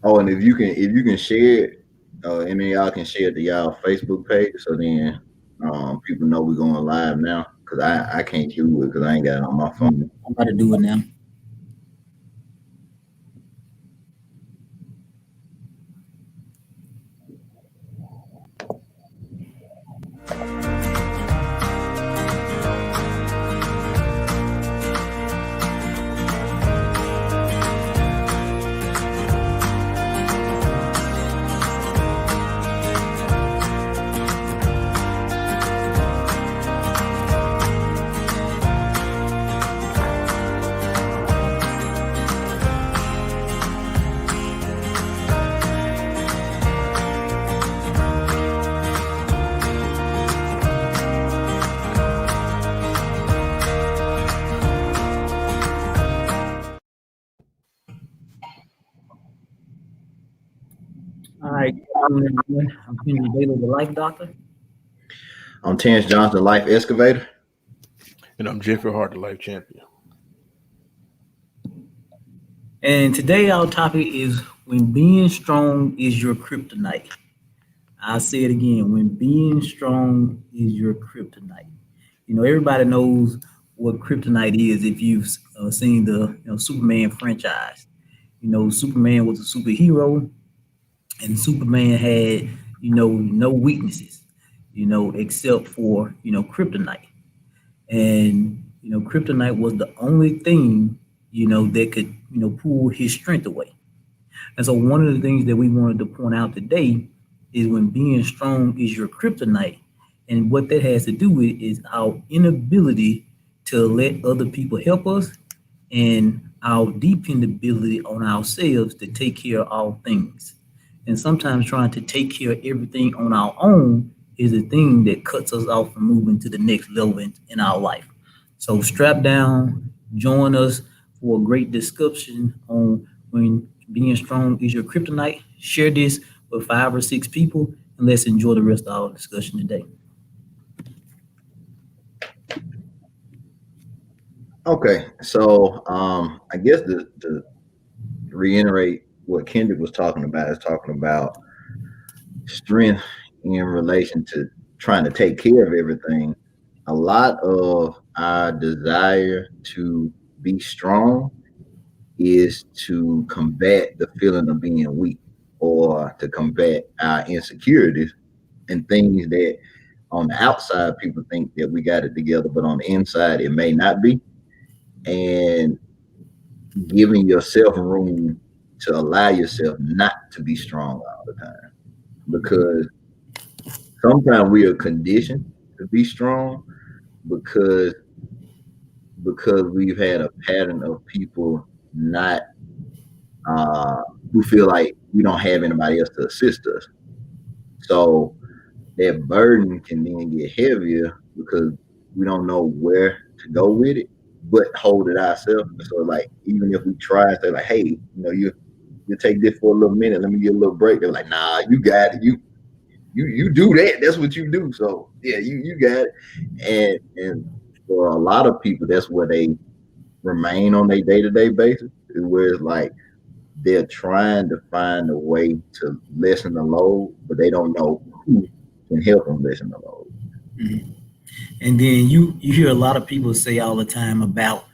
Oh, and if you can share it, and then y'all can share it to y'all Facebook page, so then people know we're going live now. Cause I can't do it because I ain't got it on my phone. I'm about to do it now. All right, everyone. I'm Henry Baylor, the Life Doctor. I'm Terrence Johnson, Life Excavator. And I'm Jeffrey Hart, the Life Champion. And today our topic is when being strong is your kryptonite. I'll say it again, when being strong is your kryptonite. Everybody knows what kryptonite is if you've seen the Superman franchise. Superman was a superhero, and Superman had no weaknesses, except for kryptonite. And kryptonite was the only thing that could pull his strength away. And so one of the things that we wanted to point out today is when being strong is your kryptonite. And what that has to do with is our inability to let other people help us, and our dependability on ourselves to take care of all things. And sometimes trying to take care of everything on our own is the thing that cuts us off from moving to the next level in our life. So strap down, join us for a great discussion on when being strong is your kryptonite. Share this with 5 or 6 people, and let's enjoy the rest of our discussion today. Okay, so I guess to reiterate what Kendrick was talking about is talking about strength in relation to trying to take care of everything. A lot of our desire to be strong is to combat the feeling of being weak, or to combat our insecurities and things that on the outside people think that we got it together, but on the inside it may not be. And giving yourself room to allow yourself not to be strong all the time, because sometimes we are conditioned to be strong because we've had a pattern of people not who feel like we don't have anybody else to assist us. So that burden can then get heavier because we don't know where to go with it, but hold it ourselves. So like even if we try and say like, hey, you take this for a little minute, let me get a little break. They're like, nah, you got it. You do that. That's what you do. So yeah, you got it. And for a lot of people, that's where they remain on a day-to-day basis, is where it's like they're trying to find a way to lessen the load, but they don't know who can help them lessen the load. Mm-hmm. And then you hear a lot of people say all the time about,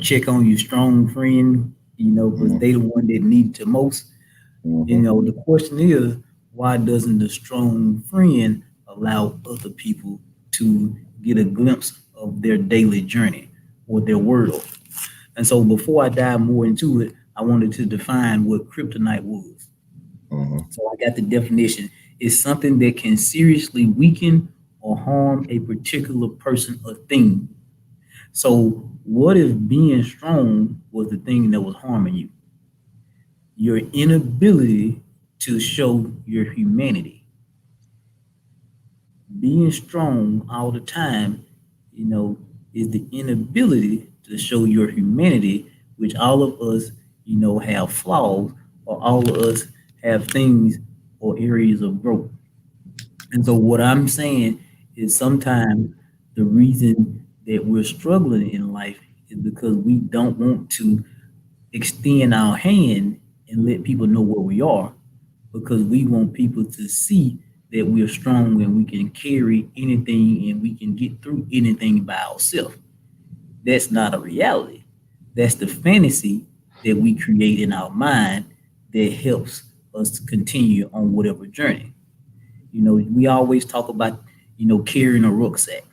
check on your strong friend, because Mm-hmm. they the one that need it the most. Mm-hmm. The question is, why doesn't the strong friend allow other people to get a glimpse of their daily journey or their world? And so before I dive more into it, I wanted to define what kryptonite was. Mm-hmm. So I got the definition. It's something that can seriously weaken or harm a particular person or thing. So what if being strong was the thing that was harming you? Your inability to show your humanity. Being strong all the time, you know, is the inability to show your humanity, which all of us, have flaws, or all of us have things or areas of growth. And so what I'm saying is sometimes the reason that we're struggling in life is because we don't want to extend our hand and let people know where we are because we want people to see that we're strong and we can carry anything and we can get through anything by ourselves. That's not a reality. That's the fantasy that we create in our mind that helps us to continue on whatever journey. We always talk about, carrying a rucksack.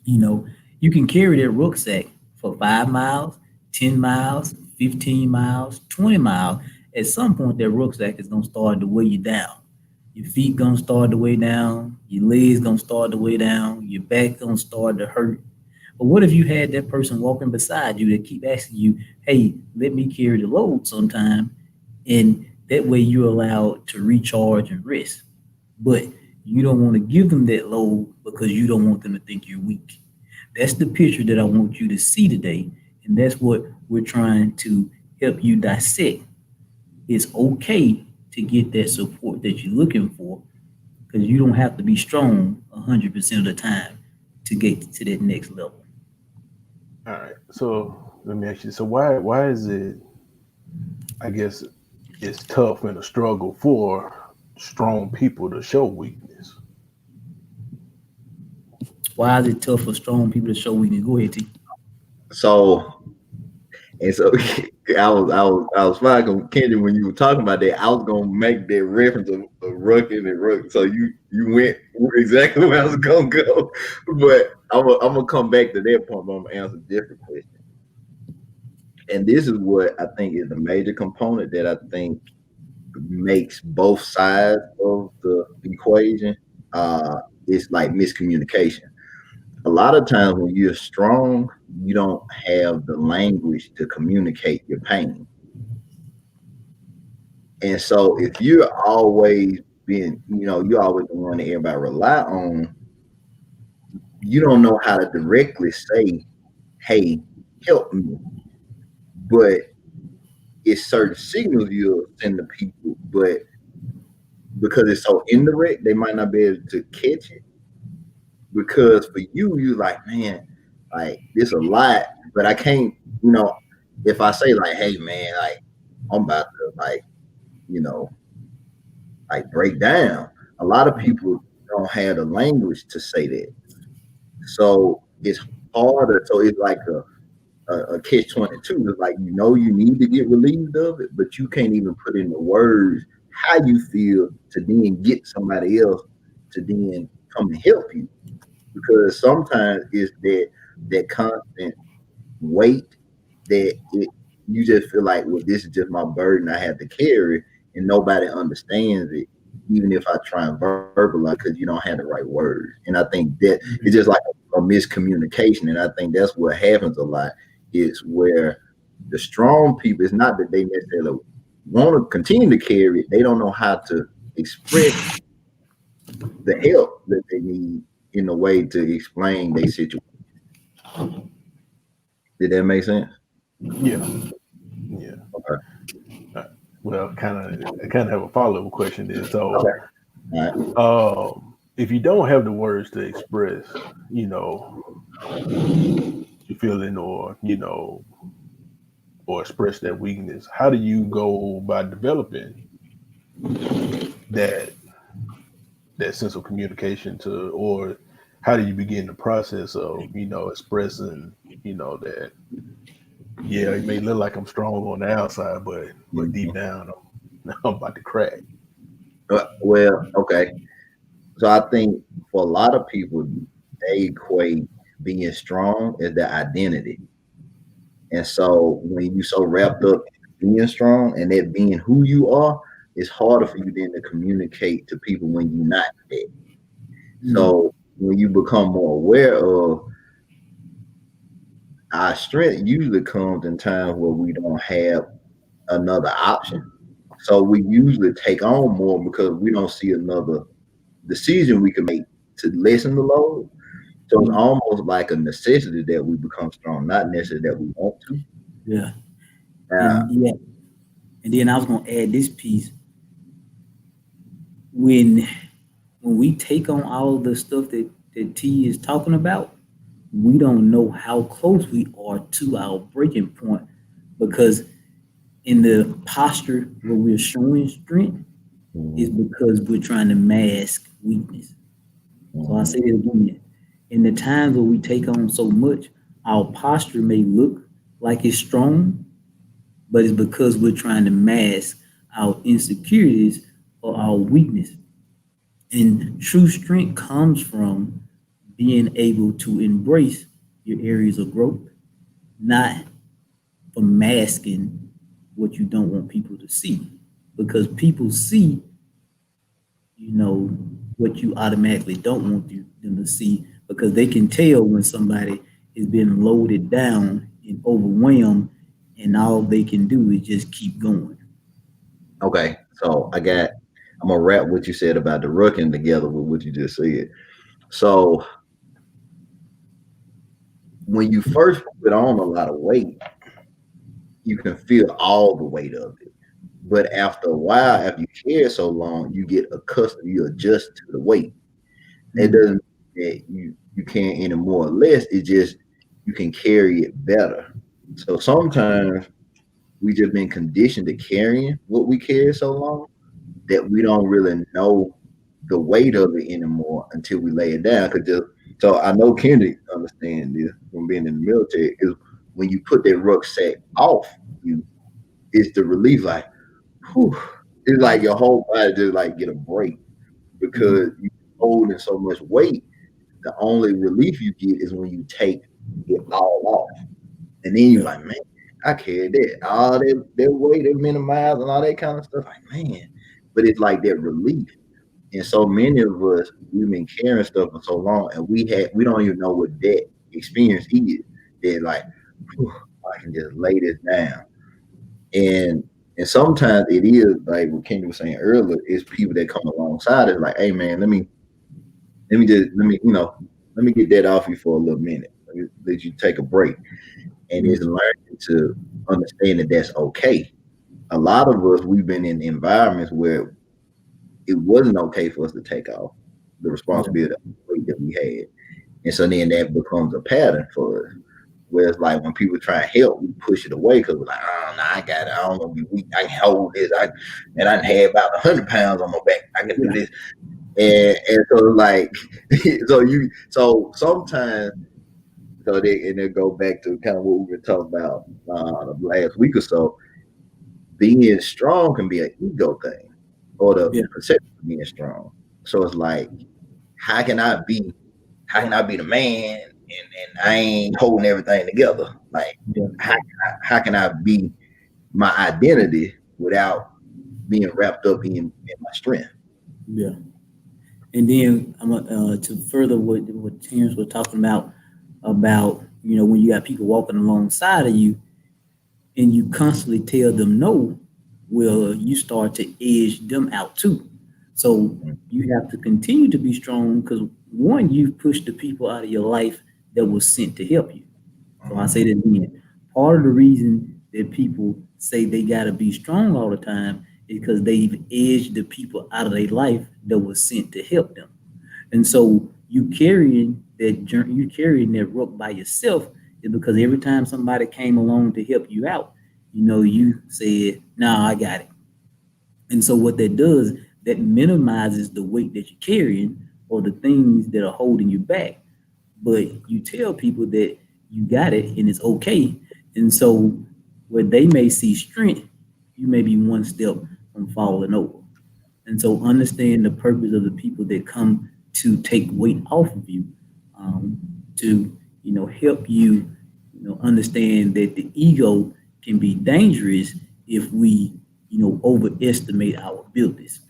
You know, you can carry that rucksack for 5 miles, 10 miles, 15 miles, 20 miles. At some point, that rucksack is going to start to weigh you down. Your feet going to start to weigh down. Your legs going to start to weigh down. Your back going to start to hurt. But what if you had that person walking beside you that keep asking you, hey, let me carry the load sometime? And that way you're allowed to recharge and rest. But you don't want to give them that load because you don't want them to think you're weak. That's the picture that I want you to see today. And that's what we're trying to help you dissect. It's okay to get that support that you're looking for because you don't have to be strong 100% of the time to get to that next level. All right. So let me ask you. So why is it? I guess it's tough and a struggle for strong people to show weakness. Why is it tough for strong people to show weakness? Go ahead, T. So and so I was fine, Kendra, when you were talking about that. I was gonna make that reference of rucking and ruck. So you went exactly where I was gonna go, but I'm gonna come back to that point. But I'm gonna answer a different question. And this is what I think is the major component that I think makes both sides of the equation. It's like miscommunication. A lot of times when you're strong, you don't have the language to communicate your pain. And so if you're always you're always the one that everybody rely on, you don't know how to directly say, hey, help me. But it's certain signals you'll send to people, but because it's so indirect, they might not be able to catch it. Because for you like, man, like this a lot, but I can't, if I say like, hey man, like I'm about to you know, like break down. A lot of people don't have the language to say that. So it's harder. So it's like a catch 22. It's like you need to get relieved of it, but you can't even put in the words how you feel to then get somebody else to then come and help you. Because sometimes it's that constant weight that you just feel like, well, this is just my burden I have to carry, and nobody understands it, even if I try and verbalize because you don't have the right words. And I think that it's just like a miscommunication, and I think that's what happens a lot. Is where the strong people, it's not that they necessarily want to continue to carry it, they don't know how to express the help that they need in a way to explain their situation. Did that make sense? Yeah. Yeah. Okay. Well, I kind of have a follow up question then. So, Okay. All right. if you don't have the words to express, your feeling, or express that weakness, how do you go by developing that that sense of communication or how do you begin the process of expressing that yeah, it may look like I'm strong on the outside, but deep down I'm about to crack. Well, okay. So I think for a lot of people, they equate being strong as their identity. And so when you so wrapped up in being strong and that being who you are, it's harder for you then to communicate to people when you're not that. So when you become more aware of our strength usually comes in times where we don't have another option. So we usually take on more because we don't see another decision we can make to lessen the load. So it's almost like a necessity that we become strong, not necessarily that we want to. Yeah. Uh, And yeah. And then I was gonna add this piece. When we take on all of the stuff that that T is talking about, we don't know how close we are to our breaking point because in the posture where we're showing strength is Mhm. because we're trying to mask weakness. So I say Mhm. it again. In the times where we take on so much, our posture may look like it's strong, but it's because we're trying to mask our insecurities or our weakness. And true strength comes from being able to embrace your areas of growth, not from masking what you don't want people to see. Because people see, you know, what you automatically don't want them to see because they can tell when somebody is being loaded down and overwhelmed and all they can do is just keep going. Okay, so I'm gonna wrap what you said about the rooking together with what you just said. So when you first put on a lot of weight, you can feel all the weight of it. But after a while, after you carry so long, you get accustomed, you adjust to the weight. It Mm, doesn't mean that you can't any more or less. It just you can carry it better. So sometimes we just been conditioned to carrying what we carry so long that we don't really know the weight of it anymore until we lay it down. Cause just so I know Kendrick understand this from being in the military is when you put that rucksack off you, it's the relief like, whew, it's like your whole body just like get a break because mm, you holding so much weight. The only relief you get is when you take it all off. And then you're yeah, like, man, I carried that. All that weight, that minimized and all that kind of stuff. Like, man. But it's like that relief. And so many of us, we've been carrying stuff for so long and we don't even know what that experience is. That like, whew, I can just lay this down. And and sometimes it is like what Kenny was saying earlier, is people that come alongside it like, hey man, let me get that off you for a little minute. Let you take a break. And it's mm, learning to understand that that's okay. A lot of us, we've been in environments where it wasn't okay for us to take off the yeah, responsibility of the weight that we had. And so then that becomes a pattern for us. Where it's like when people try and help, we push it away because we're like, oh, no, I got it. I don't want to be weak. I can hold this. And I had about 100 pounds on my back. I can do yeah, this. And so like, so sometimes, and they go back to kind of what we were talking about the last week or so. Being strong can be an ego thing or the yeah, perception of being strong. So it's like, how can I be how can I be the man and I ain't holding everything together? Like yeah, how can I be my identity without being wrapped up in my strength? yeah. And then to further what Terrence was talking about when you got people walking alongside of you and you constantly tell them no, well, you start to edge them out too. So you have to continue to be strong because one, you've pushed the people out of your life that was sent to help you. So I say Mm-hmm. that again. Part of the reason that people say they got to be strong all the time is because they've edged the people out of their life that was sent to help them. And so you carrying that rope by yourself is because every time somebody came along to help you out, you said, "No, I got it." And so what that does, that minimizes the weight that you're carrying or the things that are holding you back. But you tell people that you got it and it's okay. And so where they may see strength, you may be one step from falling over. And so understand the purpose of the people that come to take weight off of you, um, to help you, understand that the ego can be dangerous if we overestimate our abilities.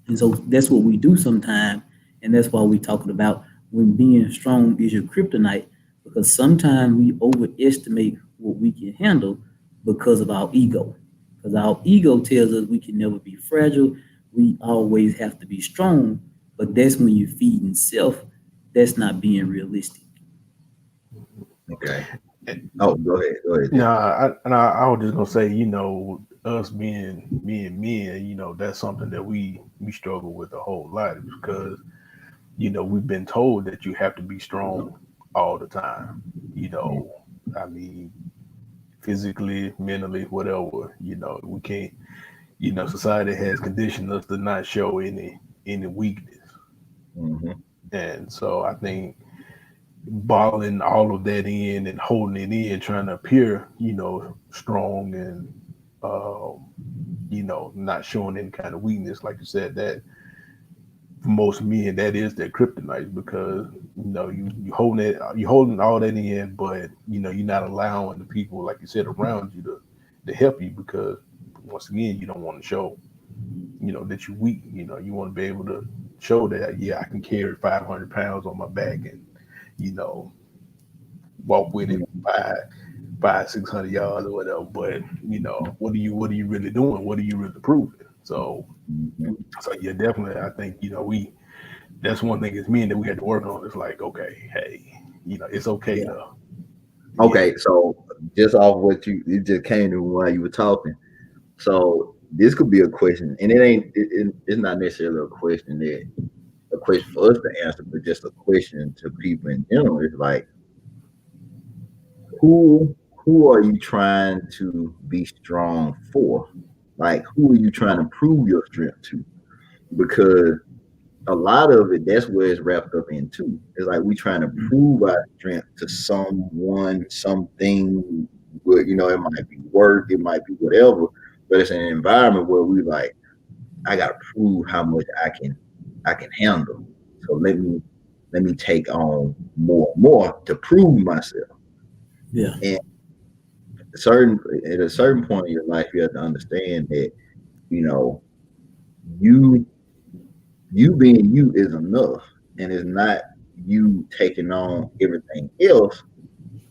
And so that's what we do sometimes, and that's why we talking about when being strong is your kryptonite, because sometimes we overestimate what we can handle because of our ego. Because our ego tells us we can never be fragile, we always have to be strong, but that's when you're feeding self, that's not being realistic. Okay. Oh, go ahead. Go ahead, Jeff. Nah, I was just gonna say, us being men, that's something that we struggle with a whole lot because we've been told that you have to be strong all the time. I mean, physically, mentally, whatever. We can't. Society has conditioned us to not show any weakness, Mm-hmm. and so I think bottling all of that in and holding it in, trying to appear, strong and not showing any kind of weakness, like you said, that for most men that is their kryptonite because you holding all that in, but you're not allowing the people, like you said, around you to help you because once again you don't want to show that you're weak. You want to be able to show that yeah, I can carry 500 pounds on my back and you know walk with it 600 yards or whatever. But what are you really doing? What are you really proving? So Mm-hmm. so yeah, definitely. I think we that's one thing as men that we had to work on. It's like okay, hey, it's okay Yeah. to yeah. Okay, so just off what it just came to while you were talking. So this could be a question, and it's not necessarily a question for us to answer, but just a question to people in general. It's like who are you trying to be strong for? Like who are you trying to prove your strength to? Because a lot of it, that's where it's wrapped up in too. It's like we trying to prove our strength to someone, something. It might be work, it might be whatever, but it's an environment where we like, I gotta prove how much I can handle. So let me take on more and more to prove myself. Yeah. And at a certain point in your life, you have to understand that you know you you being you is enough, and it's not you taking on everything else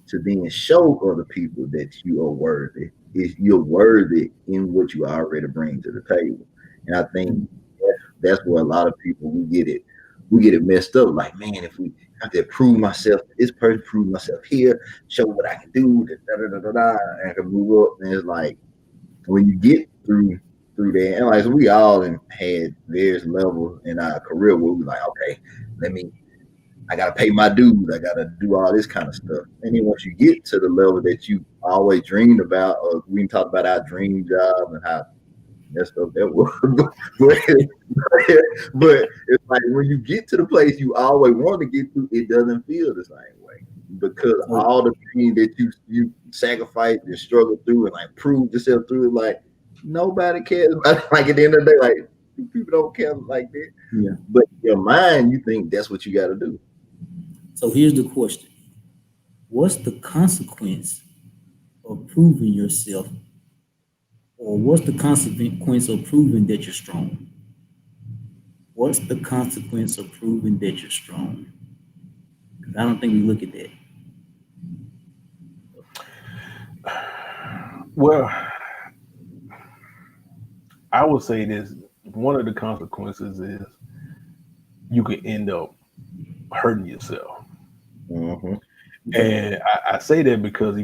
to then show other people that you are worthy. Is you're worthy in what you already bring to the table, and I think that's where a lot of people we get it messed up. Like, man, if we have to prove myself to this person, prove myself here, show what I can do, da da da da da, and I can move up. And it's like when you get through there, and like so we all had various levels in our career where we like, okay, let me I gotta pay my dues, I gotta do all this kind of stuff. And then once you get to the level that you always dreamed about, or we can talk about our dream job and how messed up that was. but it's like when you get to the place you always want to get to, it doesn't feel the same way because So all the pain that you sacrificed and struggled through and like proved yourself through, like nobody cares about it. Like at the end of the day, like people don't care like that. yeah. But in your mind, you think that's what you got to do. So here's the question: what's the consequence of proving yourself, or what's the consequence of proving that you're strong? What's the consequence of proving that you're strong? Because I don't think we look at that. Well, I would say this. One of the consequences is you could end up hurting yourself. Mm-hmm. Okay. And I say that because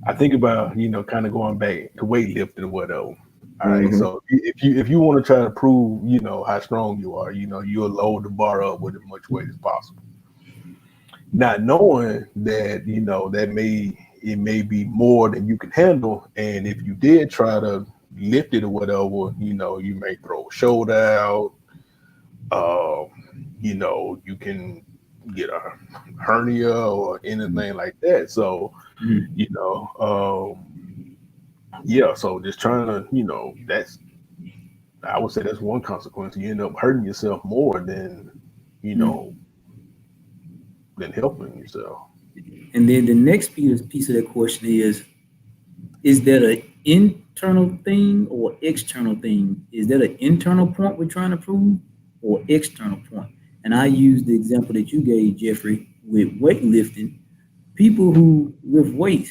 I think about, kind of going back to weightlifting or whatever. All right. Mm-hmm. So if you want to try to prove, how strong you are, you'll load the bar up with as much weight as possible. Not knowing that, it may be more than you can handle. And if you did try to lift it or whatever, you may throw a shoulder out. Uh, you can get a hernia or anything like that. So, Mhm. you know, yeah. So just trying to, I would say that's one consequence. You end up hurting yourself more you Mhm. know, than helping yourself. And then the next piece of that question is that an internal thing or external thing? Is that an internal point we're trying to prove or external point? And I use the example that you gave, Jeffrey, with weightlifting. People who lift weights,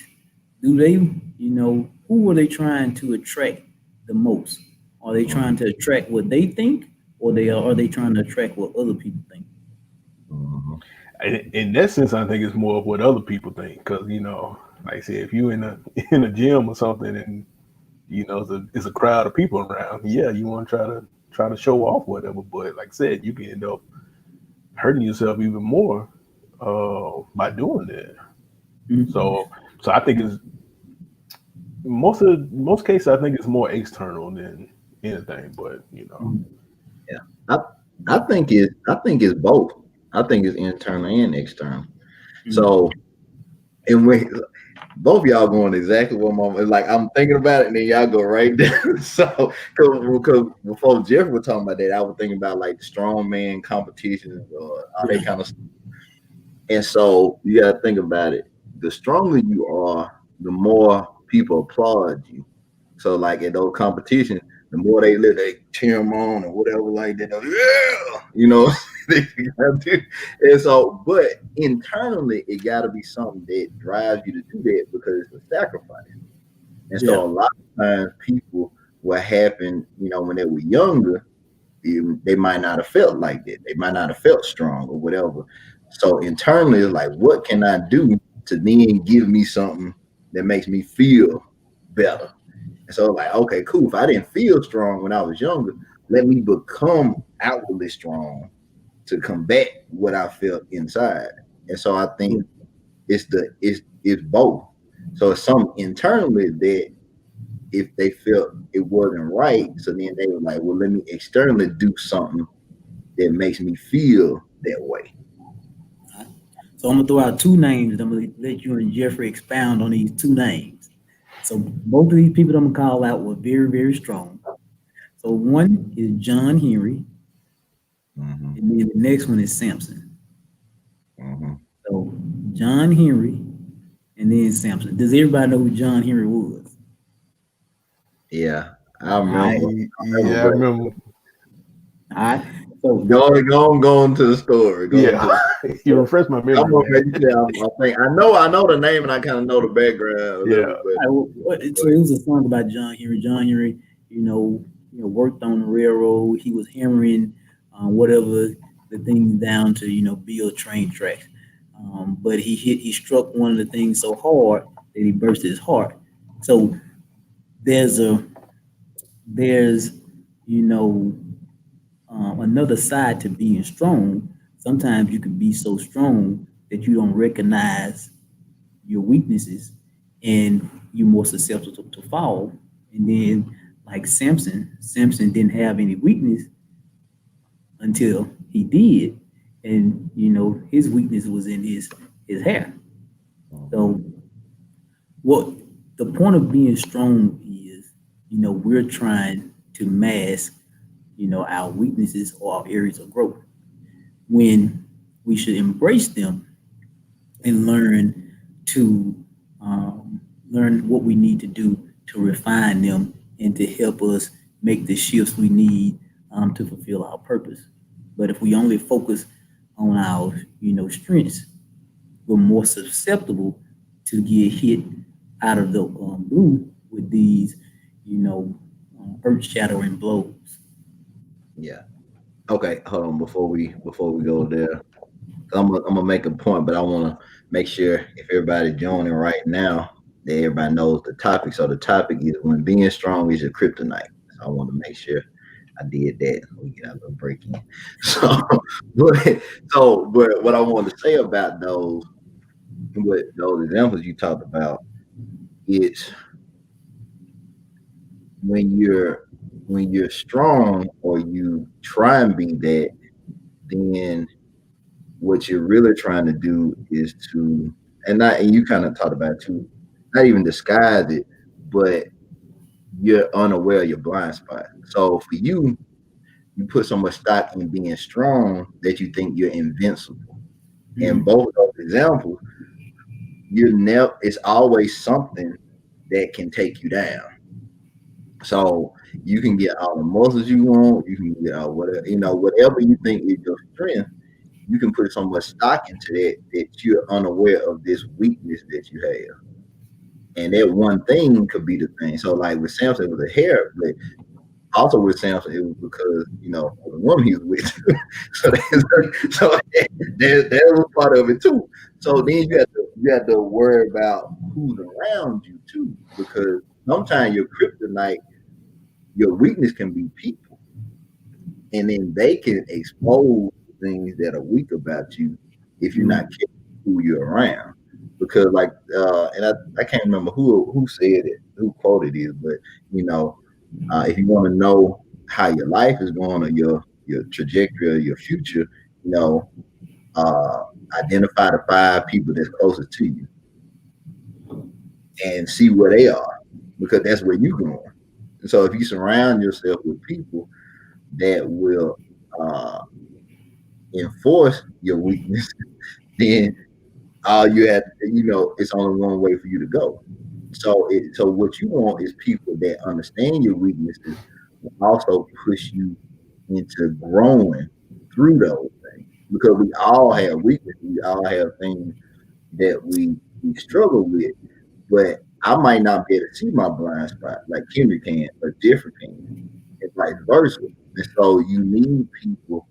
do they, who are they trying to attract the most? Are they trying to attract what they think, or are they trying to attract what other people think? Mm-hmm. In that sense, I think it's more of what other people think. Because like I said, if you in a in a gym or something, and it's a crowd of people around, yeah, you want to try to try to show off whatever. But like I said, you can end up hurting yourself even more by doing that. Mhm. So I think it's most cases. I think it's more external than anything. But Mhm. Yeah. I I think it's both. I think it's internal and external. Mhm. So and we both y'all going exactly what mom like I'm thinking about it and then y'all go right there. So because before Jeff was talking about that, I was thinking about like the strongman competitions or all that Yeah. kind of stuff. And so you gotta think about it. The stronger you are, the more people applaud you. So like at those competitions, the more they cheer them on or whatever like that. Yeah, they gotta do. And so, but internally, it got to be something that drives you to do that because it's a sacrifice. And so Yeah. a lot of times people, what happened, when they were younger, they might not have felt like that. They might not have felt strong or whatever. So internally, it's like, what can I do to then give me something that makes me feel better? And so, like, okay, cool. If I didn't feel strong when I was younger, let me become outwardly strong to combat what I felt inside. And so, I think Yeah. it's both. So it's something internally that if they felt it wasn't right, so then they were like, well, let me externally do something that makes me feel that way. All right. So I'm gonna throw out two names. And I'm gonna let you and Jeffrey expound on these two names. So both of these people that I'm gonna call out were very, very strong. So one is John Henry, Mm-hmm, and then the next one is Samson. mm-hmm. So John Henry, and then Samson. Does everybody know who John Henry was? Yeah, I All right. remember. I remember, Yeah, I but remember. All right. So go on to the story. Go on Yeah, to the you story. refreshed my I'm memory, gonna man. make you I think I know the name and I kind of know the background a little Yeah, bit, but all right, so it was a song about John Henry. John Henry, worked on the railroad. He was hammering whatever the things down to build train tracks. But he struck one of the things so hard that he burst his heart. So there's a there's you know another side to being strong. Sometimes you can be so strong that you don't recognize your weaknesses and you're more susceptible to fall. And then, like Samson didn't have any weakness until he did. And, his weakness was in his hair. Mhm. So, what the point of being strong is, we're trying to mask, our weaknesses or our areas of growth when we should embrace them and to learn what we need to do to refine them and to help us make the shifts we need to fulfill our purpose. But if we only focus on our strengths, we're more susceptible to get hit out of the blue with these earth shattering blows. Yeah. Okay, hold on before we go there. I'm gonna make a point, but I want to make sure if everybody joining right now that everybody knows the topic. So the topic is when being strong is your kryptonite. So I want to make sure I did that. We get a little break in. So, but but what I wanted to say about those examples you talked about is when you're strong or you try and be that, then what you're really trying to do is to and you kind of talked about it too, not even disguise it, but you're unaware of your blind spot. So for you put so much stock in being strong that you think you're invincible. And Mhm. both of those examples, you're never it's always something that can take you down. So you can get all the muscles you want, you can get whatever whatever you think is your strength, you can put so much stock into that you're unaware of this weakness that you have. And that one thing could be the thing. So like with Samson, it was a hair, but also with Samson, it was because of the woman he was with. so so that was part of it too. So then you have to worry about who's around you too, because sometimes your kryptonite, your weakness can be people. and then they can expose things that are weak about you if you're not careful who you're around. Because like and I can't remember who said it, who quoted it, but you know, if you want to know how your life is going or your trajectory or your future, you know, uh identify the 5 people that's closest to you and see where they are, because that's where you're going. And so if you surround yourself with people that will uh enforce your weakness, then all you have, you know, it's only one way for you to go. So what you want is people that understand your weaknesses, but also push you into growing through those things. Because we all have weaknesses, we all have things that we struggle with, but I might not be able to see my blind spot like Kendrick can or different can, and vice versa. And so you need people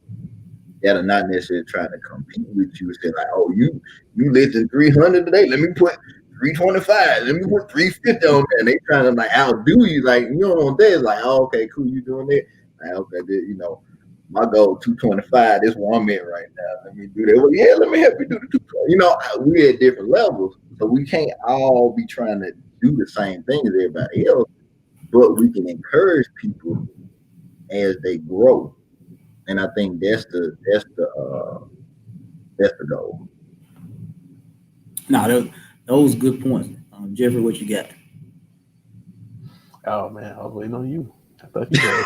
that are not necessarily trying to compete with you. Say like, oh, you lifting 300 today. Let me put 325. Let me put 350 on there. And they trying to like outdo you. Like you don't want that. It's like, oh, okay, cool, you doing that. Like, okay, you know, my goal 225. This one I'm at right now. Let me do that. Well, yeah, let me help you do the 220. You know, we're at different levels, so we can't all be trying to do the same thing as everybody else. But we can encourage people as they grow, and I think that's the goal. No, those good points. Jeffrey, what you got? Oh man, I was waiting on you. I thought you had.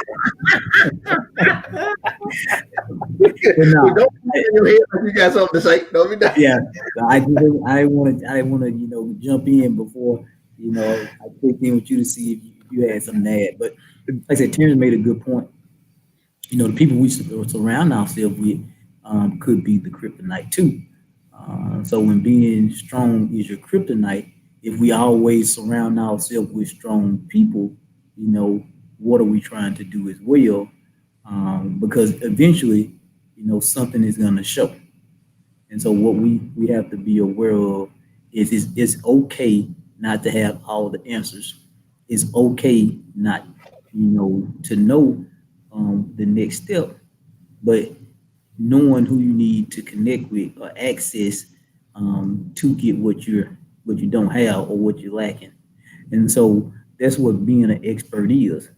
But no, Don't put it in your head if you got something to say. Don't be done. yeah, I want to, you know, jump in before, you know, I kick in with you to see if you had something to add. But like I said, Terrence made a good point. You know, the people we surround ourselves with could be the kryptonite too. So when being strong is your kryptonite, if we always surround ourselves with strong people, you know, what are we trying to do as well? Because eventually, you know, something is going to show. And so what we have to be aware of is it's okay not to have all the answers. It's okay not, you know, to know the next step, but knowing who you need to connect with or access to get what you don't have or what you're lacking. And so that's what being an expert is.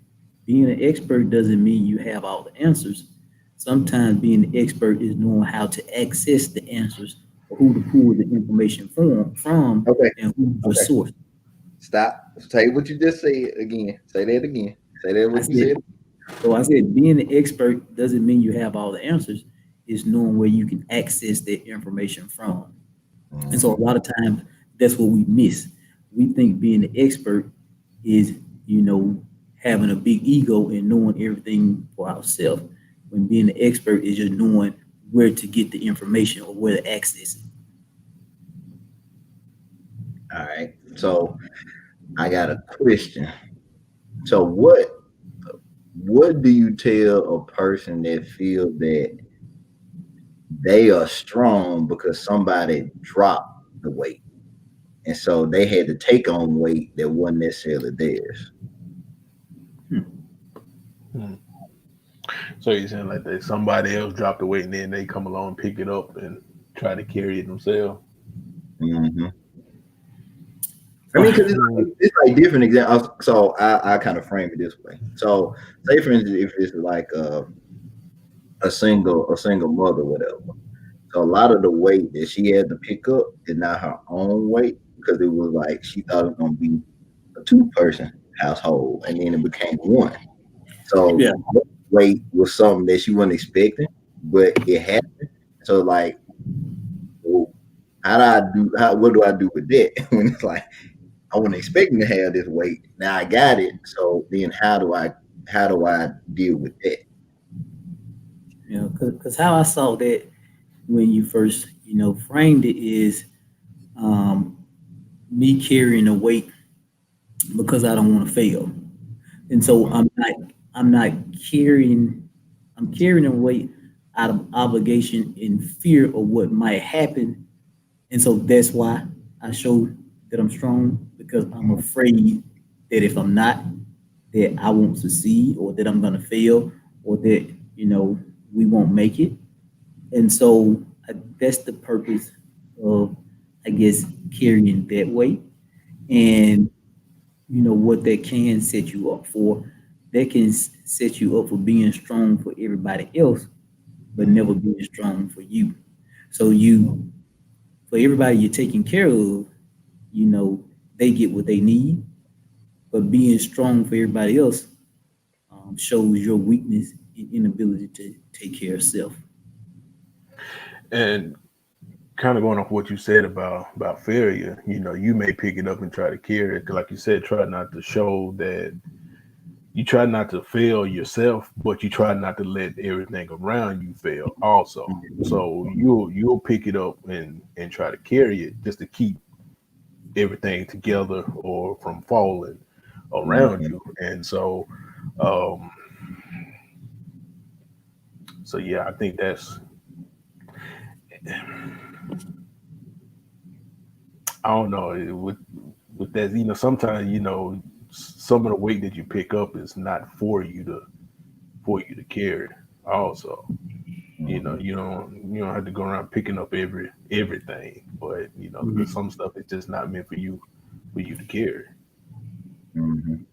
Being an expert doesn't mean you have all the answers. Sometimes being an expert is knowing how to access the answers or who to pull the information from Okay, and who's the okay. source. Stop. Say what you just said again. Say that again. Say that I what you said, said. so I said being an expert doesn't mean you have all the answers. It's knowing where you can access that information from. And so a Mhm. lot of times that's what we miss. We think being an expert is, you know, having a big ego and knowing everything for ourselves. When being an expert is just knowing where to get the information or where to access it. All right. So I got a question. So what do you tell a person that feels that they are strong because somebody dropped the weight, and so they had to take on weight that wasn't necessarily theirs? Hmm. So you're saying like that somebody else dropped the weight and then they come along, pick it up, and try to carry it themselves. Hmm. I So, mean, because Hmm. it's like different examples. So I kind of frame it this way. So say for instance, if it's like a single mother, whatever. So a lot of the weight that she had to pick up is not her own weight, because it was like she thought it was gonna be a 2-person household, and then it became one. So yeah, that weight was something that she wasn't expecting, but it happened. So like, well, how do I do? What do I do with that when it's like I wasn't expecting to have this weight. Now I got it. So then how do I deal with that? you know, because how I saw that when you first, you know, framed it is um, me carrying a weight because I don't want to fail. And so Mhm. I'm not carrying I'm carrying a weight out of obligation and fear of what might happen. And so that's why I show that I'm strong, because I'm afraid that if I'm not, that I won't succeed or that I'm gonna fail or that you know, we won't make it. And so that's the purpose of, I guess, carrying that weight. And, you know, what that can set you up for, that can set you up for being strong for everybody else, but never being strong for you. So for everybody you're taking care of, you know, they get what they need, but being strong for everybody else shows your weakness and inability to take care of self. And kind of going off what you said about failure, you may pick it up and try to carry it. 'Cause like you said, try not to show that you try not to fail yourself, but you try not to let everything around you fail also. So you'll pick it up and try to carry it just to keep everything together or from falling around Mhm. you. And um, so yeah, I think that's, I don't know, with that, sometimes, some of the weight that you pick up is not for you to carry also. Mhm. You don't have to go around picking up everything, but because Mhm. some stuff is just not meant for you to carry. Mhm.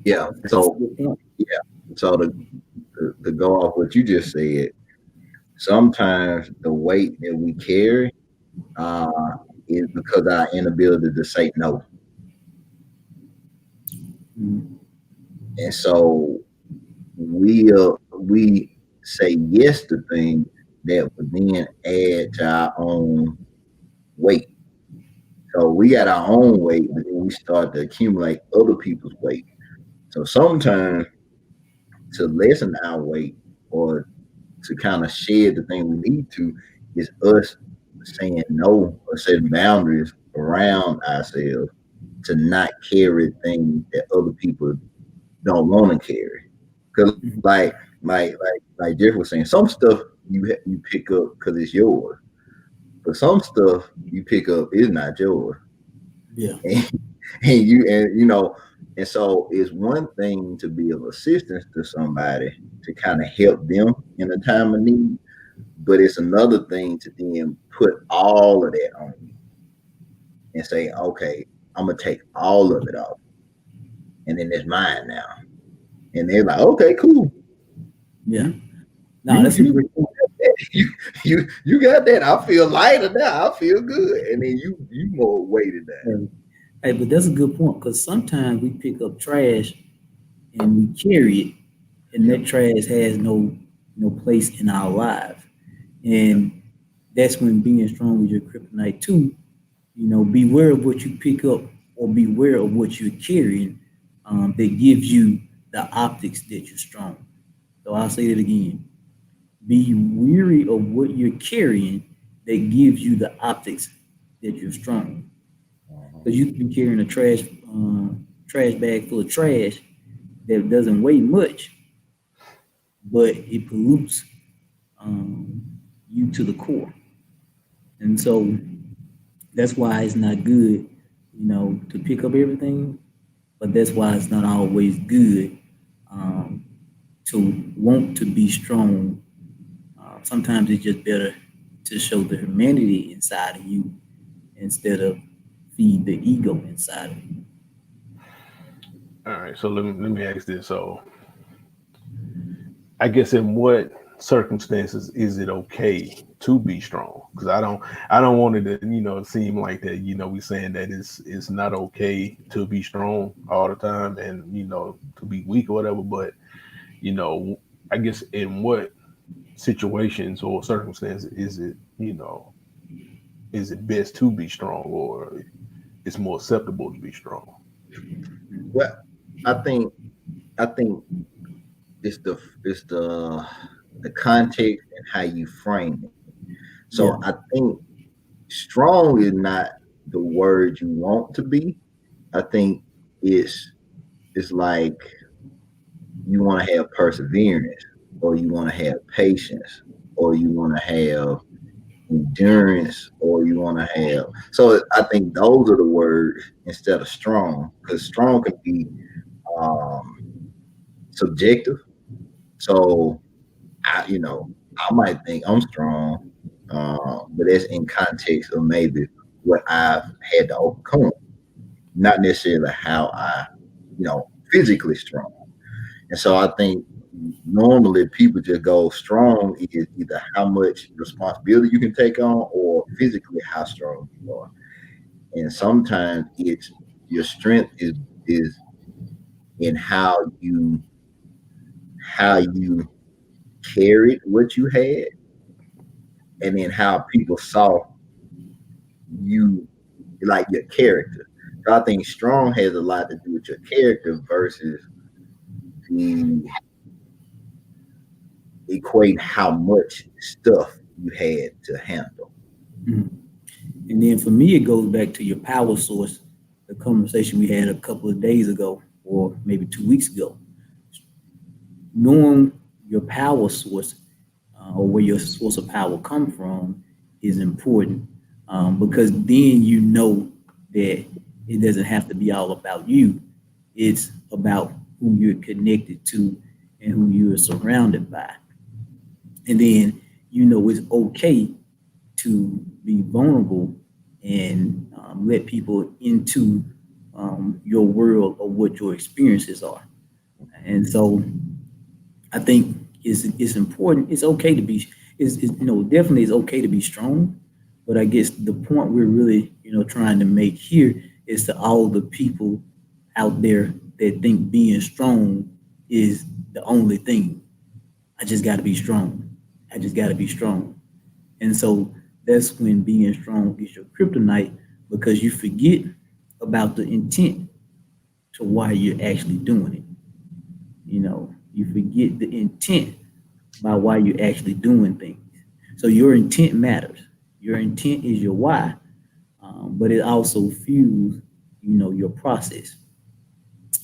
Yeah. So That's a good point. yeah. So to go off what you just said, sometimes the weight that we carry uh, is because our inability to say no, Mhm. and so we say yes to things that would then add to our own weight. So we got our own weight, but then we start to accumulate other people's weight. So sometimes to lessen our weight or to kind of shed the thing we need to is us saying no or setting boundaries around ourselves to not carry things that other people don't want to carry. Because Mhm. like Jeff was saying, some stuff you pick up because it's yours, but some stuff you pick up is not yours, Yeah. and, and and so it's one thing to be of assistance to somebody to kind of help them in a time of need, but it's another thing to then put all of that on you and say, okay, I'm gonna take all of it off, and then it's mine now. And they're like, okay, cool. Yeah. No, You that's a you great point. you got that. I feel lighter now. I feel good. And then you more weighted down. Hey, hey, but that's a good point because sometimes we pick up trash and we carry it, and that trash has no place in our lives. And that's when being strong is your kryptonite too. You know, beware of what you pick up or beware of what you're carrying that gives you the optics that you're strong. So I'll say that again. Be weary of what you're carrying that gives you the optics that you're strong. Because you can be carrying a trash bag full of trash that doesn't weigh much, but it pollutes um, you to the core. And so that's why it's not good, to pick up everything. But that's why it's not always good um, to want to be strong. Sometimes it's just better to show the humanity inside of you instead of feed the ego inside of you. All right, so let me ask this. So I guess in what circumstances is it okay to be strong? Because I don't want it to seem like that. We saying that it's not okay to be strong all the time and to be weak or whatever. But you know I guess in what situations or circumstances is it best to be strong, or it's more acceptable to be strong? Well, I think I think it's the context and how you frame it. So Yeah. I think strong is not the word you want to be. I think it's like you want to have perseverance, or you want to have patience, or you want to have endurance, or you want to have. So I think those are the words instead of strong, because strong can be um, subjective. So I might think I'm strong, but that's in context of maybe what I've had to overcome, not necessarily how physically strong. And so I think normally people just go strong is either how much responsibility you can take on or physically how strong you are. And sometimes it's your strength is in how you carried what you had, and then how people saw you, like your character. So I think strong has a lot to do with your character versus the equating how much stuff you had to handle. Mhm. And then for me, it goes back to your power source, the conversation we had a couple of days ago, or maybe 2 weeks ago. Knowing your power source, or where your source of power come from is important, because then you know that it doesn't have to be all about you. It's about who you're connected to and who you're surrounded by. And then you know it's okay to be vulnerable and let people into your world or what your experiences are. And so I think it's important. It's okay to be. Definitely it's okay to be strong. But I guess the point we're really trying to make here is to all the people out there that think being strong is the only thing. I just got to be strong. I just got to be strong. And so that's when being strong is your kryptonite, because you forget about the intent to why you're actually doing it. You forget the intent by why you're actually doing things. So your intent matters. Your intent is your why, but it also fuels, your process.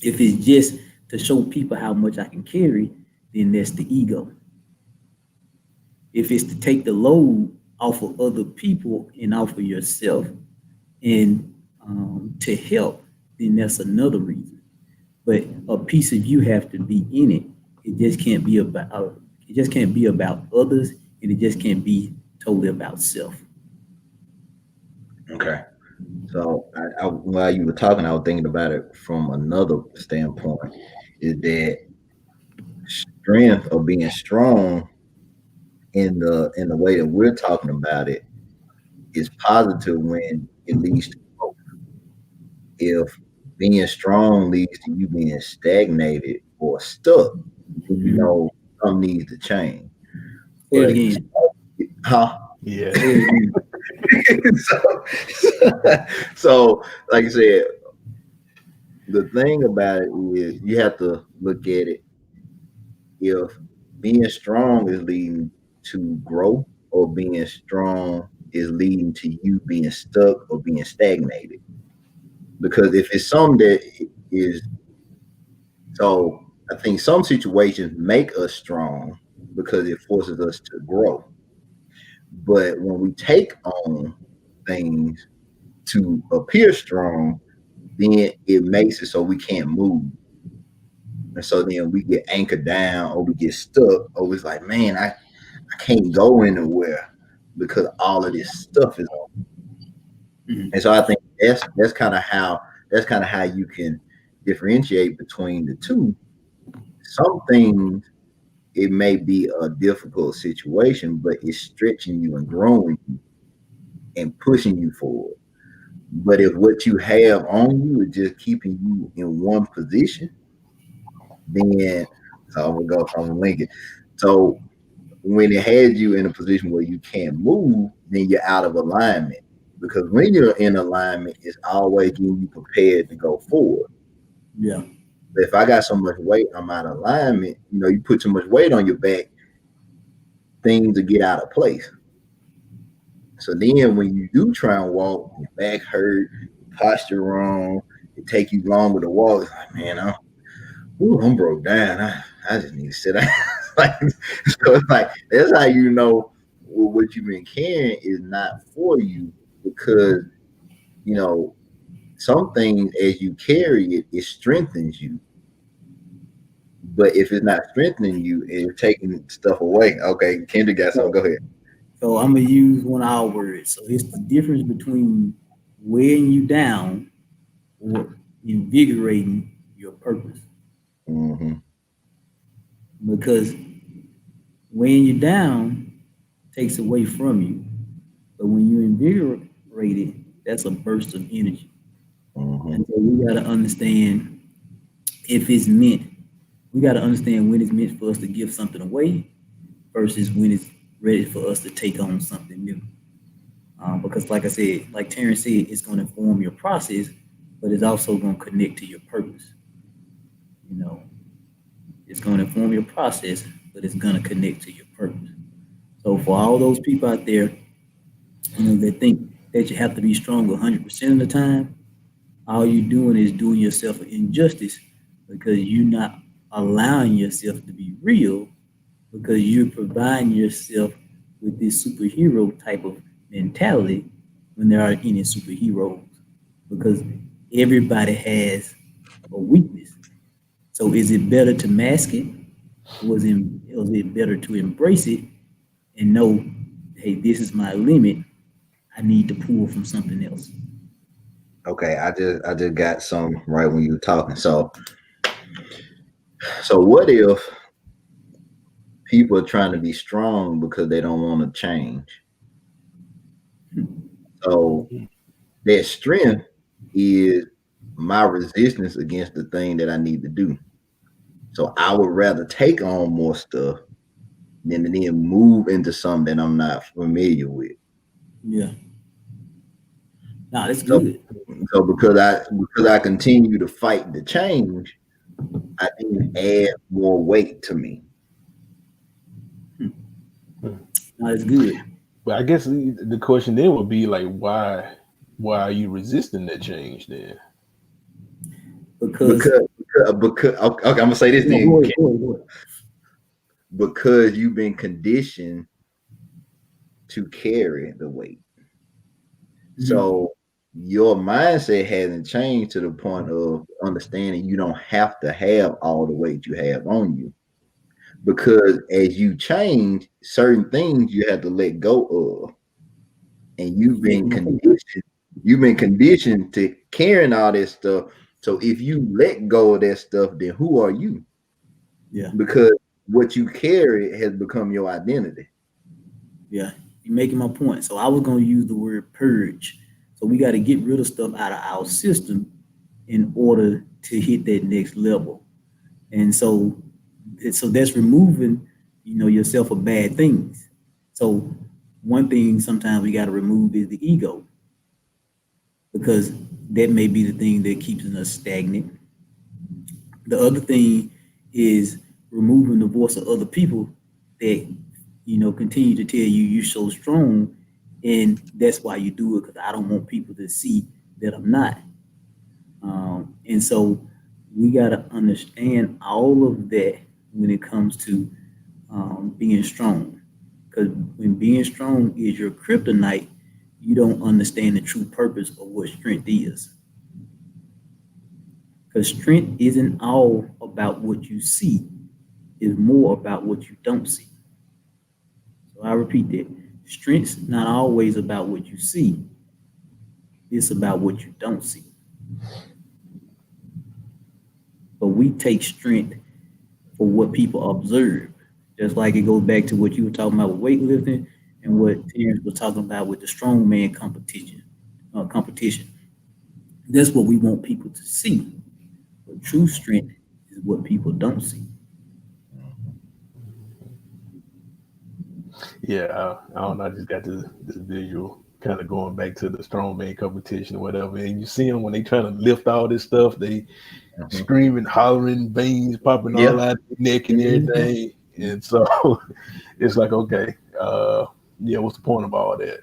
If it's just to show people how much I can carry, then that's the ego. If it's to take the load off of other people and off of yourself and to help, then that's another reason. But a piece of you have to be in it. It just can't be about others, and it just can't be totally about self. Okay. So while you were talking, I was thinking about it from another standpoint. Is that strength or being strong in the way that we're talking about it is positive when it leads to growth. If being strong leads to you being stagnated or stuck, then you Mhm. know something needs to change. Say it But again. huh? Yeah. Say it again. so, so, like I said, the thing about it is you have to look at it. If being strong is leading to growth, or being strong is leading to you being stuck or being stagnated. Because if it's something that is so, I think some situations make us strong because it forces us to grow. But when we take on things to appear strong, then it makes it so we can't move. And so then we get anchored down or we get stuck, or it's like, man, I can't go anywhere because all of this stuff is on. And Mhm. so I think that's kind of how you can differentiate between the two. Some things, it may be a difficult situation, but it's stretching you and growing you and pushing you forward. But if what you have on you is just keeping you in one position, then so I'm gonna go from Lincoln. So when it has you in a position where you can't move, then you're out of alignment. Because when you're in alignment, it's always getting you prepared to go forward. Yeah. But if I got so much weight, I'm out of alignment. You put too much weight on your back, things will get out of place. So then when you do try and walk, your back hurt, posture wrong, it take you longer to walk. It's like, man, I'm broke down. I just need to sit down. Like, so it's like that's how you know what you've been carrying is not for you, because you know some things as you carry it, it strengthens you, But if it's not strengthening you, it's taking stuff away. Okay, Kendra got something. Go ahead. So I'm gonna use one of our words. So it's the difference between weighing you down or invigorating your purpose. Hmm. Because weighing you down takes away from you, but when you invigorate it, that's a burst of energy. Hmm. And so we gotta understand if it's meant. We gotta understand when it's meant for us to give something away versus when it's ready for us to take on something new. Because, like I said, like Terrence said, it's going to inform your process, but it's also going to connect to your purpose. You know, it's going to inform your process, but it's going to connect to your purpose. So, for all those people out there, that think that you have to be strong 100% of the time, all you're doing is doing yourself an injustice because you're not allowing yourself to be real because you're providing yourself with this superhero type of mentality when there aren't any superheroes because everybody has a weakness. So is it better to mask it or is it better to embrace it and know, hey, this is my limit. I need to pull from something else. Okay, I just got some right when you were talking. So what if people are trying to be strong because they don't want to change? So that strength is my resistance against the thing that I need to do. So I would rather take on more stuff than to then move into something that I'm not familiar with. Yeah. No, that's So good. so because I continue to fight the change, I then add more weight to me. No, that's good. But I guess the question then would be like, why are you resisting that change then? Because Because okay, I'm gonna say this no, then, go ahead, go ahead, go ahead. because you've been conditioned to carry the weight. Mhm. So your mindset hasn't changed to the point of understanding you don't have to have all the weight you have on you. Because as you change, certain things you have to let go of. And You make my point. you've been conditioned to carrying all this stuff. So if you let go of that stuff, then who are you? Yeah, Because what you carry has become your identity. yeah. You're making my point. So I was gonna use the word purge. So we got to get rid of stuff out of our system in order to hit that next level. And so that's removing, yourself of bad things. So one thing sometimes we got to remove is the ego because that may be the thing that keeps us stagnant. The other thing is removing the voice of other people that continue to tell you you're so strong, and that's why you do it because I don't want people to see that I'm not. And so we got to understand all of that when it comes to being strong. Because when being strong is your kryptonite, you don't understand the true purpose of what strength is. Because strength isn't all about what you see, it's more about what you don't see. So I repeat that. Strength's not always about what you see, it's about what you don't see. But we take strength for what people observe. Just like it goes back to what you were talking about with weightlifting and what Terrence was talking about with the strongman competition. Competition. That's what we want people to see. But true strength is what people don't see. Yeah, I don't know. I just got this visual kind of going back to the strongman competition or whatever. And you see them when they trying to lift all this stuff, they Mhm. screaming, hollering, veins popping all Yeah. out their neck and Mhm. everything. And so it's like, okay, yeah, what's the point of all that?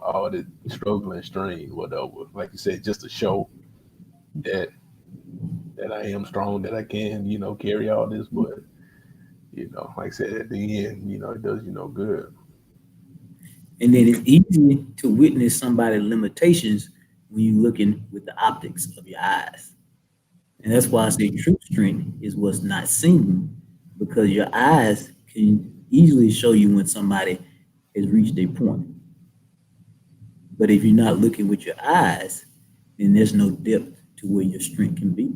All the struggle and strain, whatever. Like you said, just to show that I am strong, that I can, carry all this. But like I said, at the end, it does you no good. And then it's easy to witness somebody's limitations when you're looking with the optics of your eyes. And that's why I say true strength is what's not seen, because your eyes can easily show you when somebody has reached a point. But if you're not looking with your eyes, then there's no depth to where your strength can be.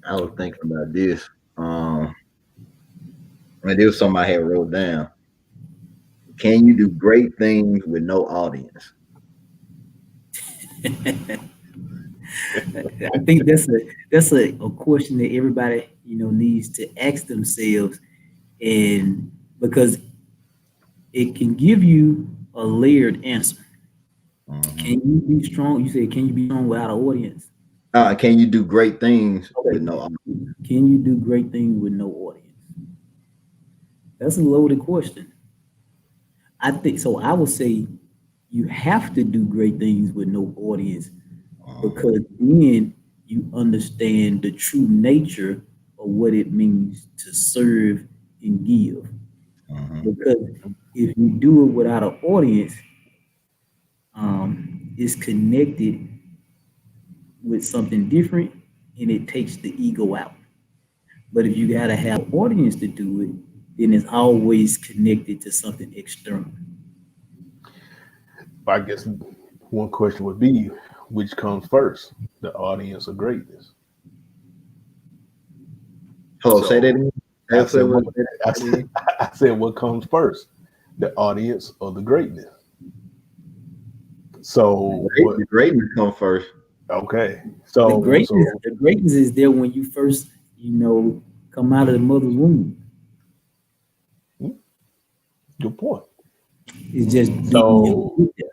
I was thinking about this. And there was something I had wrote down. Can you do great things with no audience? I think that's a question that everybody needs to ask themselves, and because it can give you a layered answer. Mhm. Can you be strong? You said, can you be strong without an audience? Can you do great things Okay. with no audience? Can you do great things with no audience? That's a loaded question. I think so. I would say you have to do great things with no audience, Mhm. because then you understand the true nature of what it means to serve and give. Mhm. Because if you do it without an audience, it's connected with something different, and it takes the ego out. But if you gotta have an audience to do it, then it's always connected to something external. I guess one question would be, which comes first, the audience or greatness? Hello, say that So again. I Say said, what- what, say I that said, again. I said, what comes first, the audience or the greatness? So what? The greatness come first. Okay, The so greatness, so the greatness is there when you first, come out of the mother's womb. hmm, good point. It's just did you So get there?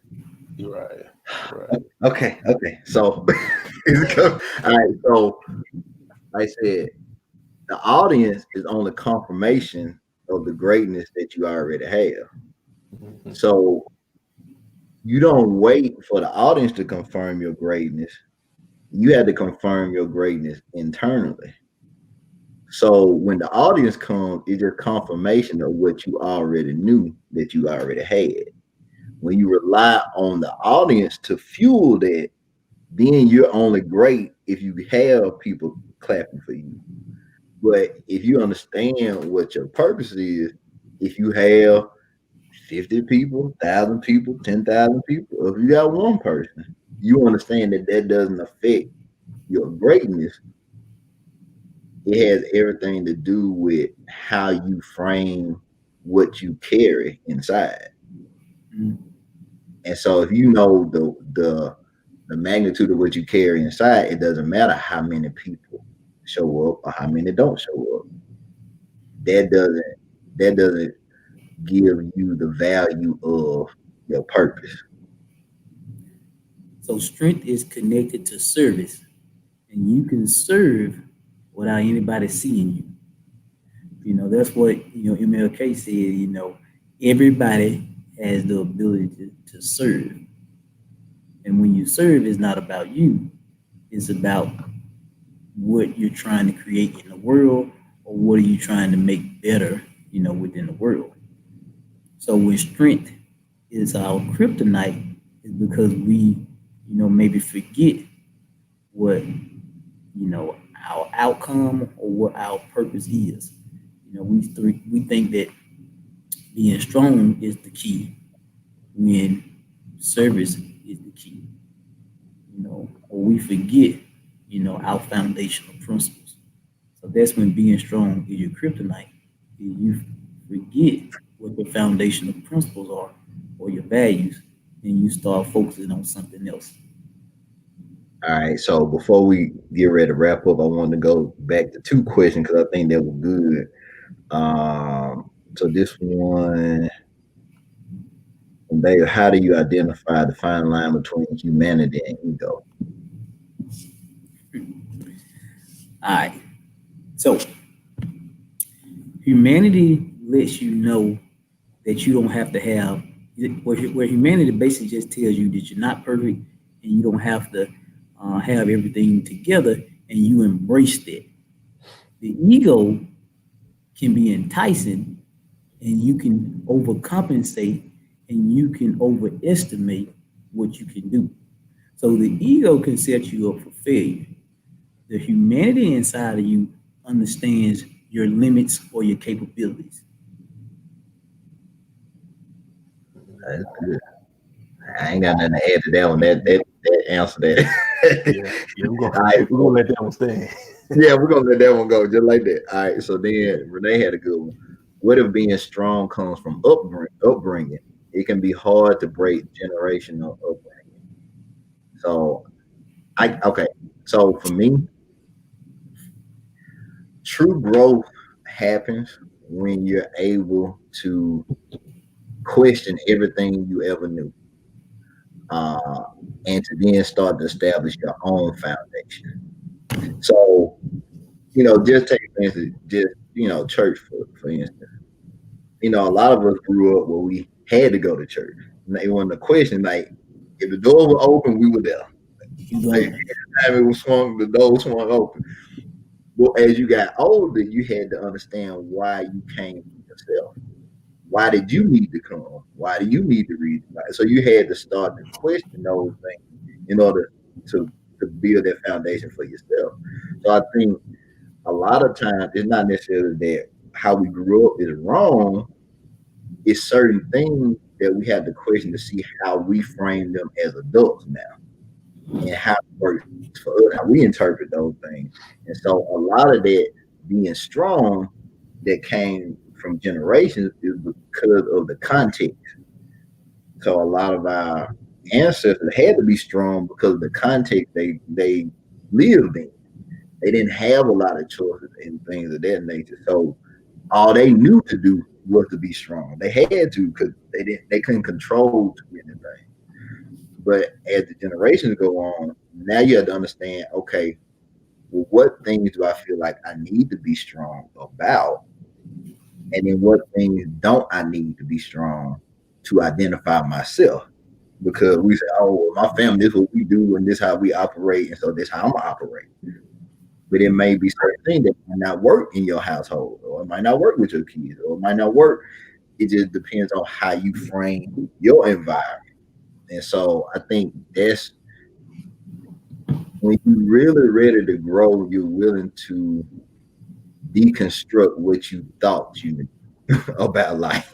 you're right, right. Okay. So, all right. So, like I said, the audience is only confirmation of the greatness that you already have. Mhm. So, you don't wait for the audience to confirm your greatness. You had to confirm your greatness internally. So, when the audience comes, it's just confirmation of what you already knew that you already had. When you rely on the audience to fuel that, then you're only great if you have people clapping for you. But if you understand what your purpose is, if you have 50 people, 1,000 people, 10,000 people, or if you got one person, you understand that that doesn't affect your greatness. It has everything to do with how you frame what you carry inside. Mm. And so if you know the magnitude of what you carry inside, it doesn't matter how many people show up or how many don't show up. That doesn't that doesn't give you the value of your purpose. So strength is connected to service, and you can serve without anybody seeing you. That's what MLK said. Everybody has the ability to serve, and when you serve, it's not about you. It's about what you're trying to create in the world, or what are you trying to make better, within the world. So when strength is our kryptonite, is because we, maybe forget what, our outcome or what our purpose is. We think that being strong is the key, when service is the key, or we forget, our foundational principles. So that's when being strong is your kryptonite. You forget what the foundational principles are or your values, and you start focusing on something else. All right. So before we get ready to wrap up, I want to go back to two questions because I think they were good. So this one, they, how do you identify the fine line between humanity and ego? All right. So humanity lets you know that you don't have to have, where humanity basically just tells you that you're not perfect, and you don't have to have everything together, and you embrace that. The ego can be enticing, and you can overcompensate, and you can overestimate what you can do. So the ego can set you up for failure. The humanity inside of you understands your limits or your capabilities. That's good. I ain't got nothing to add to that one. That answer that. Yeah, yeah, we're All gonna right, we're gonna let that one stand. yeah, we're gonna let that one go just like that. All right. So then Renee had a good one. What if being strong comes from upbringing? It can be hard to break generational upbringing. So I okay. So for me, true growth happens when you're able to question everything you ever knew, uh, and to then start to establish your own foundation. So just take for instance, just church for instance. A lot of us grew up where we had to go to church. And it wasn't a question like if the door was open, we were there. You Like, going? every time it was swung, the door swung open. Well, as you got older, you had to understand why you came for yourself. Why did you need to come? Why do you need to read? So you had to start to question those things in order to build that foundation for yourself. So I think a lot of times it's not necessarily that how we grew up is wrong. It's certain things that we have to question to see how we frame them as adults now and how it works for us, how we interpret those things. And so a lot of that being strong that came from generations is because of the context. So a lot of our ancestors had to be strong because of the context they lived in. They didn't have a lot of choices and things of that nature. So all they knew to do was to be strong. They had to because they couldn't control too many things. But as the generations go on, now you have to understand, okay, well, what things do I feel like I need to be strong about? And then what things don't I need to be strong to identify myself? Because we say, oh, well, my family, this is what we do, and this is how we operate, and so this is how I'm gonna operate. But it may be certain things that might not work in your household, or it might not work with your kids, or it might not work. It just depends on how you frame your environment. And so I think that's when you're really ready to grow, you're willing to deconstruct what you thought you knew about life.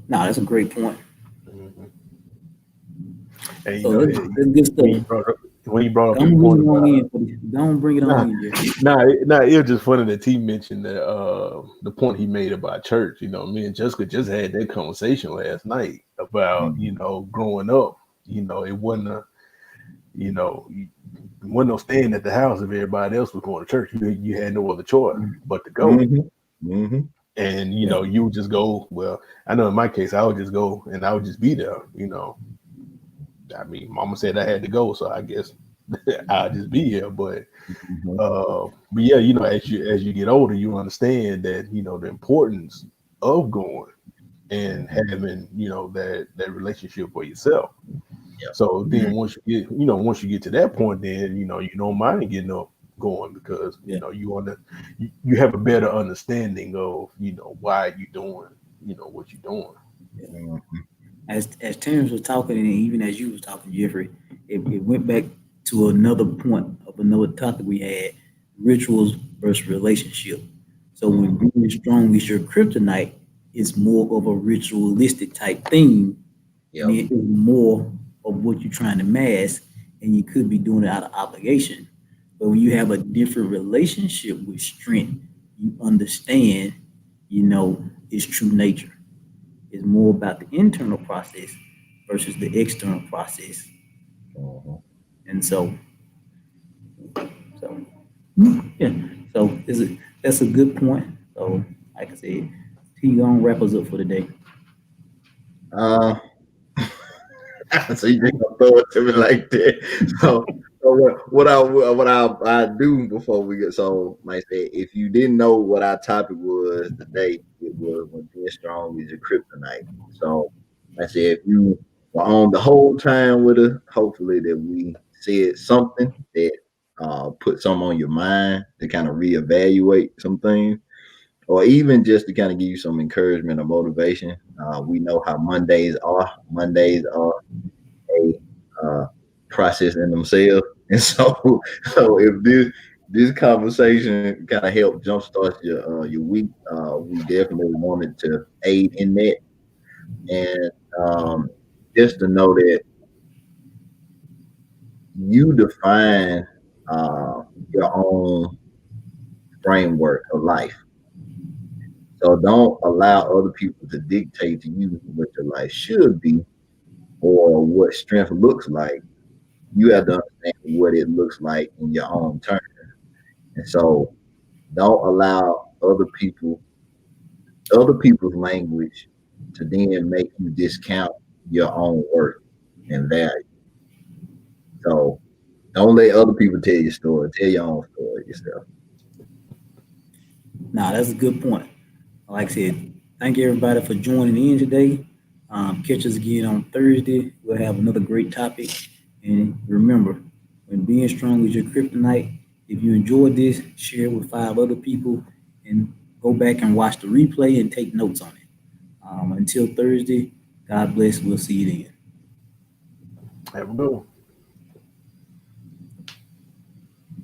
No, that's a great point. Mhm. And So that's good when you stuff. brought up your Don't bring point it on about in. Don't bring it on nah, in, Jerry. it was just funny that he mentioned that the point he made about church. Me and Jessica just had that conversation last night about Mm-hmm. growing up. It wasn't you wasn't no staying at the house if everybody else was going to church. You had no other choice but to go. Mm-hmm. Mm-hmm. And Yeah. you would just go. Well, I know in my case, I would just go and I would just be there. I mean, Mama said I had to go, so I guess I'll just be here. But yeah, as you get older, you understand that the importance of going and having that relationship for yourself. Yeah. So then once you get to that point, then you don't mind getting up going because Yeah. you have a better understanding of why you doing what you're doing. Mm-hmm. As Terrence was talking, and even as you was talking, Jeffrey, it went back to another point of another topic we had: rituals versus relationship. So when Mm-hmm. being strong is your kryptonite, it's more of a ritualistic type thing, and Yep. it is more of what you're trying to mask, and you could be doing it out of obligation. But when you have a different relationship with strength, you understand, its true nature. It's more about the internal process versus the external process. Mm-hmm. And so yeah. So that's a good point. So like I said, he gonna wrap us up for the day. Uh, so you just gonna throw it to me like that. So what I do before we get like I said, if you didn't know what our topic was today, it was when being strong is your kryptonite. So like I said, if you were on the whole time with us, hopefully that we said something that put some on your mind to kind of reevaluate some things. or even just to kind of give you some encouragement or motivation. We know how Mondays are. Mondays are a process in themselves, and so if this conversation kind of helped jumpstart your week, we definitely wanted to aid in that, and just to know that you define your own framework of life. So don't allow other people to dictate to you what your life should be or what strength looks like. You have to understand what it looks like in your own terms. And so don't allow other people's language to then make you discount your own worth and value. So don't let other people tell your story. Tell your own story yourself. Now, that's a good point. Like I said, thank you everybody for joining in today. Catch us again on Thursday. We'll have another great topic. And remember, when being strong is your kryptonite, if you enjoyed this, share it with 5 other people and go back and watch the replay and take notes on it. Until Thursday, God bless. We'll see you then. Have a good one.